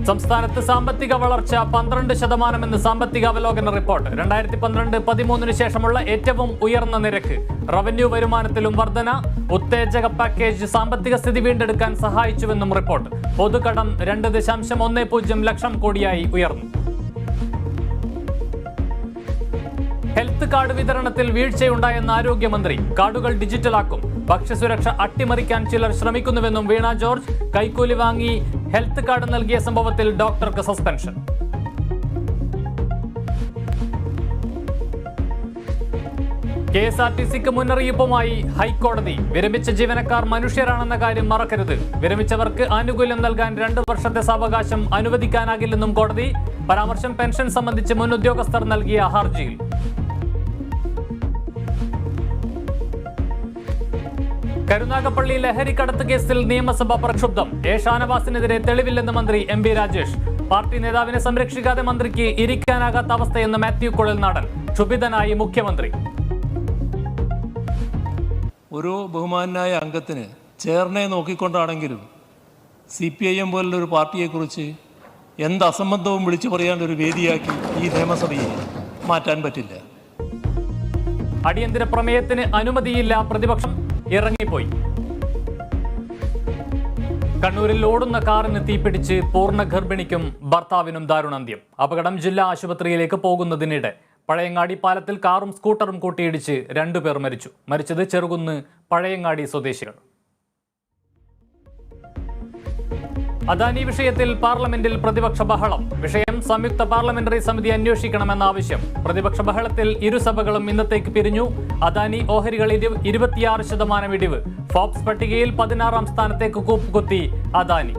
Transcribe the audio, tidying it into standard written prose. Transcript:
സംസ്ഥാനത്ത് സാമ്പത്തിക വളർച്ച 12% എന്ന് സാമ്പത്തിക അവലോകന റിപ്പോർട്ട്. 2012-13 ശേഷമുള്ള ഏറ്റവും ഉയർന്ന നിരക്ക്. റവന്യൂ വരുമാനത്തിലും വർധന. ഉത്തേജക പാക്കേജ് സാമ്പത്തിക സ്ഥിതി വീണ്ടെടുക്കാൻ സഹായിച്ചുവെന്നും റിപ്പോർട്ട്. പൊതുകടം 2.10 ലക്ഷം കോടിയായി ഉയർന്നു. ഹെൽത്ത് കാർഡ് വിതരണത്തിൽ വീഴ്ചയുണ്ടായെന്ന് ആരോഗ്യമന്ത്രി. കാർഡുകൾ ഡിജിറ്റലാക്കും. ഭക്ഷ്യസുരക്ഷ അട്ടിമറിക്കാൻ ചിലർ ശ്രമിക്കുന്നുവെന്നും വീണ ജോർജ്. കൈക്കൂലി വാങ്ങി ഹെൽത്ത് കാർഡ് നൽകിയ സംഭവത്തിൽ ഡോക്ടർക്ക് സസ്പെൻഷൻ. KSRTCക്ക് മുന്നറിയിപ്പുമായി ഹൈക്കോടതി. വിരമിച്ച ജീവനക്കാർ മനുഷ്യരാണെന്ന കാര്യം മറക്കരുത്. വിരമിച്ചവർക്ക് ആനുകൂല്യം നൽകാൻ 2 വർഷത്തെ സാവകാശം അനുവദിക്കാനാകില്ലെന്നും കോടതി. പരാമർശം പെൻഷൻ സംബന്ധിച്ച് മുൻ ഉദ്യോഗസ്ഥർ നൽകിയ ഹർജിയിൽ. കരുനാഗപ്പള്ളി ലഹരിക്കടത്ത് കേസിൽ നിയമസഭ പ്രക്ഷുബ്ധം. എ ഷാനവാസിനെതിരെ തെളിവില്ലെന്ന് മന്ത്രി MB രാജേഷ്. പാർട്ടി നേതാവിനെ സംരക്ഷിക്കാതെ മന്ത്രിക്ക് ഇരിക്കാനാകാത്ത അവസ്ഥയെന്ന് മാത്യു കുഴൽനാടൻ. ക്ഷുഭിതനായി മുഖ്യമന്ത്രി. ഒരു ബഹുമാനായ അംഗത്തിന് ചേർനെ നോക്കിക്കൊണ്ടാണെങ്കിലും CPIM പോലുള്ളൊരു പാർട്ടിയെക്കുറിച്ച് എന്ത് അസംബന്ധവും വിളിച്ചു പറയാനൊരു വേദിയാക്കി ഈ നിയമസഭയെ മാറ്റാൻ പറ്റില്ല. അടിയന്തര പ്രമേയത്തിന് അനുമതിയില്ല. പ്രതിപക്ഷം ഇറങ്ങിപ്പോയി. കണ്ണൂരിൽ ഓടുന്ന കാറിന് തീപിടിച്ച് പൂർണ്ണ ഗർഭിണിക്കും ഭർത്താവിനും ദാരുണാന്ത്യം. അപകടം ജില്ലാ ആശുപത്രിയിലേക്ക് പോകുന്നതിനിടെ. പഴയങ്ങാടി പാലത്തിൽ കാറും സ്കൂട്ടറും കൂട്ടിയിടിച്ച് 2 പേർ മരിച്ചു. മരിച്ചത് ചെറുകുന്ന് പഴയങ്ങാടി സ്വദേശികൾ. അദാനി വിഷയത്തിൽ പാർലമെന്റിൽ പ്രതിപക്ഷ ബഹളം. വിഷയം സംയുക്ത പാർലമെന്ററി സമിതി അന്വേഷിക്കണമെന്ന ആവശ്യം. പ്രതിപക്ഷ ബഹളത്തിൽ ഇരുസഭകളും ഇന്നത്തേക്ക് പിരിഞ്ഞു. അദാനി ഓഹരികളിൽ 26% ഇടിവ്. ഫോബ്സ് പട്ടികയിൽ 16-ാം സ്ഥാനത്തേക്ക് കൂപ്പുകുത്തി അദാനി.